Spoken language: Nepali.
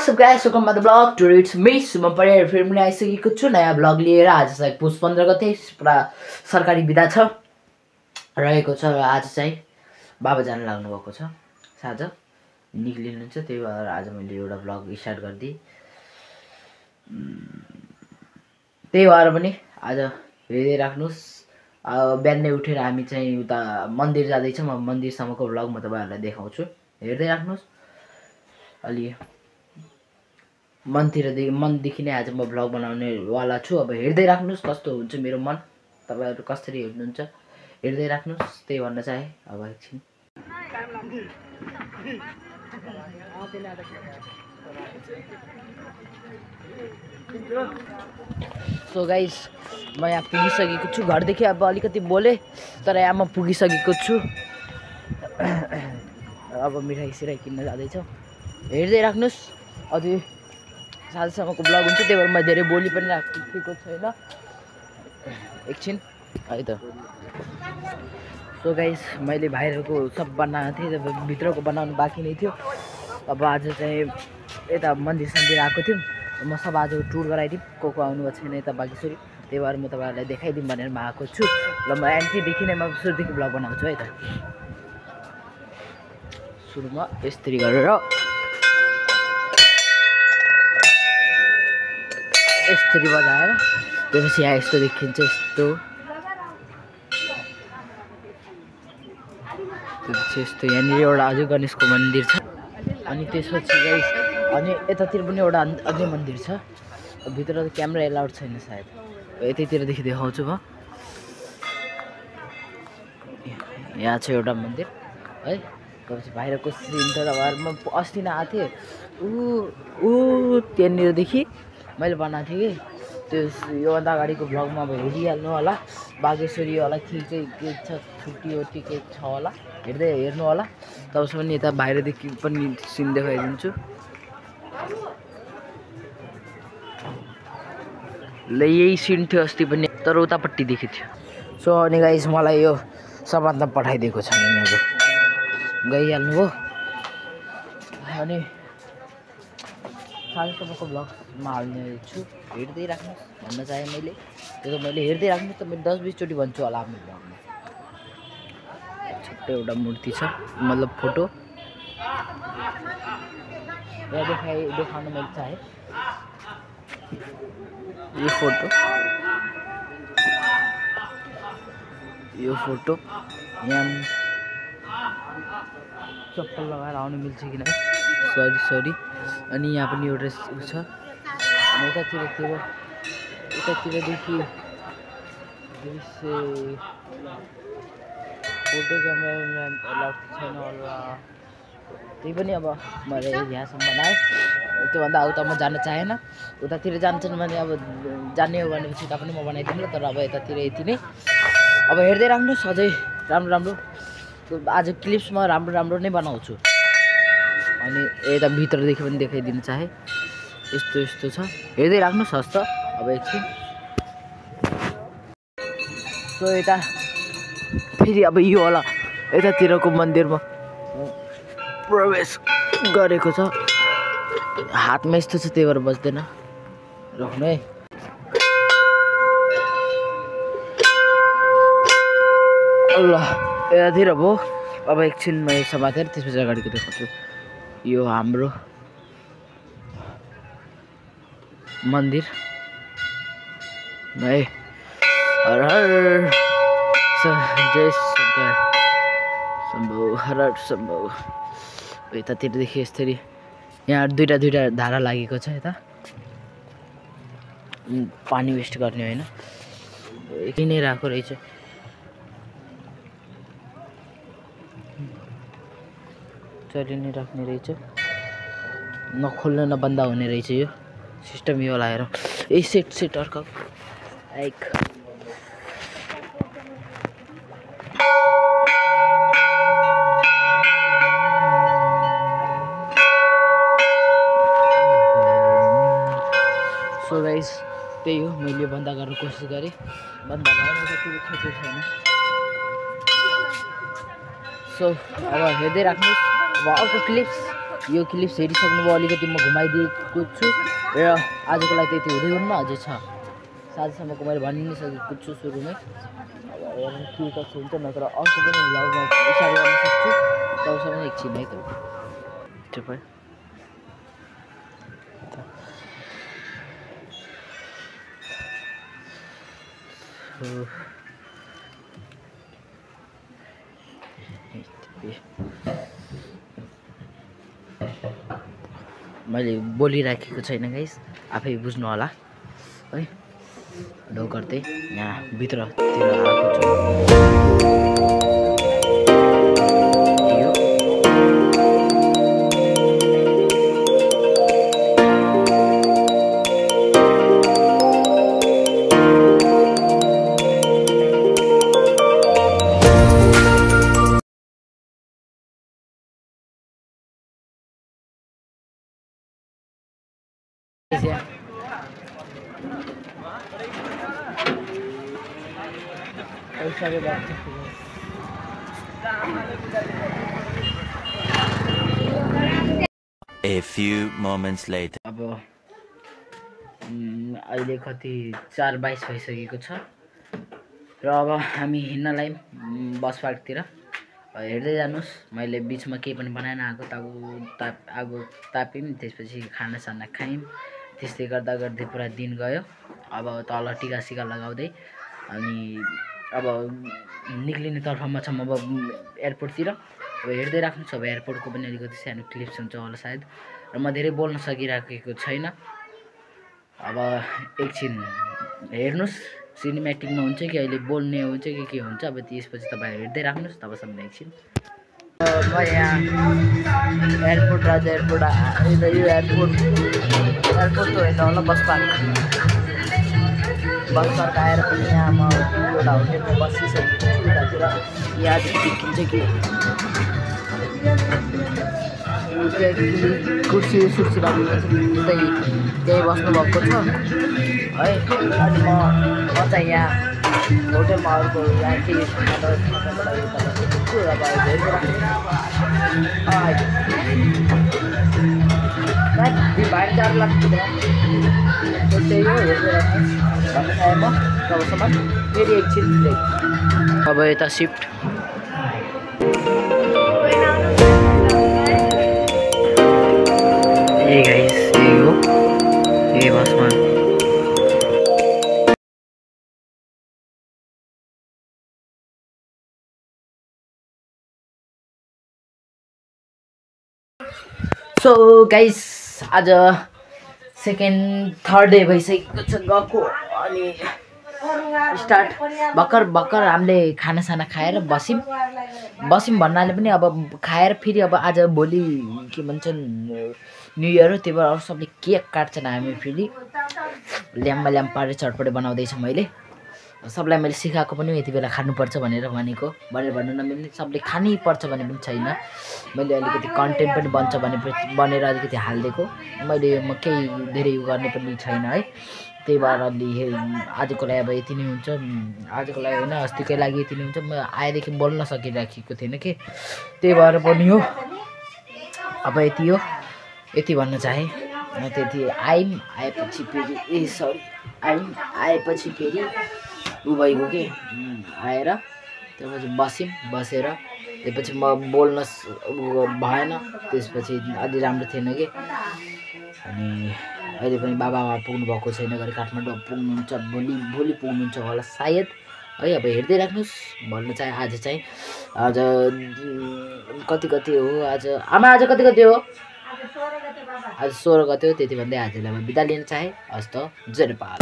What's up guys, welcome to the vlog. Today it's me, Suman Pareer. फेरि मैले आइसकेको छु नयाँ भ्लग लिएर। आज चाहिँ पुस 15 गते पुरा सरकारी बिदा छ रहेको छ र आज चाहिँ बाबा जान लाग्नु भएको छ। साँझ निक्लिनुहुन्छ, त्यही भएर आज मैले एउटा भ्लग स्टार्ट गर्दै। त्यही भएर पनि आज हेर्दै राख्नुस्। बिहानै उठेर हामी चाहिँ उता मन्दिर जाँदै छौं। मन्दिरसम्मको भ्लग म तपाईहरुलाई देखाउँछु, हेर्दै राख्नुस्। अलि मनदेखि नै आज म भ्लग बनाउने वाला छु। अब हेर्दै राख्नुस् कस्तो हुन्छ मेरो मन, तपाईहरु कसरी हेर्नुहुन्छ हेर्दै राख्नुस्। त्यही भन्न चाहे। अब एकछिन सो गाइस, म यहाँ पुगिसकेको छु। घरदेखि अब अलिकति बोले तर यहाँ म पुगिसकेको छु। अब मिठाई सिराई किन्न जाँदैछौँ, हेर्दै राख्नुस्। अझै साँझसम्मको भ्लग हुन्छ, त्यही भएर म धेरै बोली पनि राखेको छैन। एकछिन है त। सो गाइस, मैले बाहिरको सब बनाएको थिएँ, भित्रको बनाउनु बाँकी नै थियो। अब आज चाहिँ यता मन्दिर सन्दिर आएको थियौँ, म सब आज टुर गराइदिउँ। को आउनु भएको छैन यता बागेश्वरी, त्यही भएर म तपाईँहरूलाई देखाइदिउँ भनेर म आएको छु। ल म एन्ट्रीदेखि नै म सुरुदेखि भ्लग बनाउँछु है त। सुरुमा यसरी गरेर यसरी बजाएर त्यसपछि यहाँ यस्तो देखिन्छ। यस्तो यस्तो यहाँनिर एउटा अझै गणेशको मन्दिर छ। अनि त्यसपछि गाइस अनि यतातिर पनि एउटा अझै मन्दिर छ। भित्र त क्यामेरा एलाउड छैन सायद, यतैतिरदेखि देखाउँछु म। यहाँ छ एउटा मन्दिर है। त्यसपछि बाहिरको सिन त म अस्ति नै आएको थिएँ। त्यहाँनिरदेखि मैले बनाएको थिएँ कि त्यो योभन्दा अगाडिको भ्लगमा अब हेरिहाल्नु होला। बागेश्वरी होला के छ, छुट्टी के छ होला, हेर्नु होला। तबसम्म नि यता बाहिरदेखि पनि सिन देखाइदिन्छु। ल यही सिन थियो अस्ति पनि, तर उतापट्टिदेखि थियो। सो अनि गाइस, मलाई यो समात्न पठाइदिएको छ यिनीहरू, गइहाल्नु हो। अनि साँझसम्मको भ्लगमा हाल्ने छु, हेर्दै राख्नुहोस् भन्न चाहेँ मैले। त्यो त मैले हेर्दै राख्नुहोस् त मैले 10-20 चोटि भन्छु होला आफ्नो भ्लगमा। छोटो एउटा मूर्ति छ, मतलब फोटो यहाँ देखाउन मैले चाहेँ। यो फोटो यहाँ चप्पल लगाएर आउनु मिल्छ कि नै, सरी। अनि यहाँ पनि एउटा छ। अनि यतातिरदेखि फोटो क्यामेरा एलाउड छैन होला, त्यही पनि अब मैले यहाँसम्म बनाएँ। त्योभन्दा उता म जान चाहेन। उतातिर जान्छन् भने अब जाने हो भनेपछि उता पनि म बनाइदिउँ। तर अब यतातिर यति नै। अब हेर्दै राख्नुहोस्, अझै राम्रो आज क्लिप्स म राम्रो नै बनाउँछु। अनि यता भित्रदेखि पनि देखाइदिन चाहे। यस्तो छ, हेर्दै राख्नुहोस् हस् त। अब एकछिन सो यता फेरि अब यो होला यतातिरको मन्दिरमा प्रवेश गरेको छ। हातमा यस्तो छ, त्यही भएर बज्दैन, राख्नु है। ल यतातिर भयो। अब एकछिन म यो समातेर त्यसपछि अगाडिको देखाउँछु। यो हाम्रो मन्दिर है। हर हर जय शङ्कर शम्भु, हर हर शम्भु। यतातिरदेखि यसरी यहाँ दुईटा धारा लागेको छ। यता पानी वेस्ट गर्ने होइन, यति नै राखेको रहेछ। चरी नै राख्ने रहेछ, नखोल्न नबन्दा हुने रहेछ यो सिस्टम। यो लगाएर ए सेट अर्को लाइक सो गाइस, त्यही हो। मैले बन्द गर्न कोसिस गरेँ, बन्द भएन, त्यो छैन। सो अब हेर्दै राख्नुहोस्। अब अर्को क्लिप्स यो क्लिप्स हेरिसक्नुभयो अलिकति म घुमाइदिएको छु र आजको लागि त्यति हुँदै हुन्न अझै छ साँझसम्मको मैले भनि नै सकेको छु सुरुमै अब हेर्नु के कसो हुन्छ नत्र अर्को पनि भ्लगमा इसारा गर्न सक्छु तबसम्म एकछिन है त तपाईँ मैले बोलिराखेको छैन गाइस आफै बुझ्नु होला है ढोक गर्दै यहाँ भित्रतिर आएको छु A few moments later. अब अहिले कति 4:22 भइसकेको छ र अब हामी हिँड्नलाई बस पार्कतिर हेर्दै जानुस् मैले बिचमा केही पनि बनाएन आगो ताप्यौँ त्यसपछि खानासाना खायौँ त्यस्तै गर्दा गर्दै पुरा दिन गयो अब तल टिकासिका लगाउँदै अनि अब निक्लिने तर्फमा छौँ अब एयरपोर्टतिर अब हेर्दै राख्नु छ अब एयरपोर्टको पनि अलिकति सानो क्लिप्स हुन्छ होला सायद र म धेरै बोल्न सकिराखेको छैन अब एकछिन हेर्नुस् सिनेमेटिकमा हुन्छ कि अहिले बोल्ने हुन्छ कि के हुन्छ अब त्यसपछि तपाईहरु हेर्दै राख्नुस् तबसम्म एकछिन म यहाँ एयरपोर्ट राजा एयरपोर्ट यो एयरपोर्ट त होइन होला बस पार्क आएर पनि यहाँ म एउटा होटेलमा बसिसकेको छु उतातिर यहाँ देखिन्छ कि कुर्सी राखेको छ त्यही बस्नुभएको छ है अनि म चाहिँ यहाँ होटेलमा अर्को यहाँ केही भाइ 4 लाख त्यही हो हेर्दै राख्नु भन्न चाहे म तबसम्म फेरि एकछिन अब यता सिफ्ट ए गाइस यही हो यही बसमा सो गाइस आज थर्ड डे भइसकेको छ गएको अनि स्टार्ट भर्खर हामीले खानासाना खाएर बस्यौँ भन्नाले पनि अब खाएर फेरि अब आज भोलि के भन्छन् न्यू इयर हो त्यही भएर अरू सबले केक काट्छन् हामी फेरि ल्याम्बा पारेर चटपटे बनाउँदैछु मैले सबलाई मैले सिकाएको पनि यति बेला खानुपर्छ भनेर भन्नु नमिल्ने सबले खानै पर्छ भने पनि छैन मैले अलिकति कन्टेन्ट पनि बन्छ भनेर अलिकति हालिदिएको मैले म केही धेरै उ गर्ने पनि छैन है त्यही भएर अलि आजको लागि अब यति नै हुन्छ आजको लागि होइन अस्तिकै लागि यति नै हुन्छ म आएदेखि बोल्न सकिराखेको थिएन कि त्यही भएर पनि हो अब यति भन्न चाहे त्यति आएपछि फेरि उ भइगयो कि आएर त्यसपछि बसेर त्यसपछि म बोल्न भएन त्यसपछि अलि राम्रो थिएन कि अनि अहिले पनि बाबा पुग्नु भएको छैन गरी काठमाडौँ पुग्नुहुन्छ भोलि पुग्नुहुन्छ होला सायद है अब हेर्दै राख्नुहोस् भन्न चाहे आज कति हो आज कति हो आज 16 गते हो त्यति भन्दै आजलाई म बिदा लिन चाहे हस्त जय नेपाल।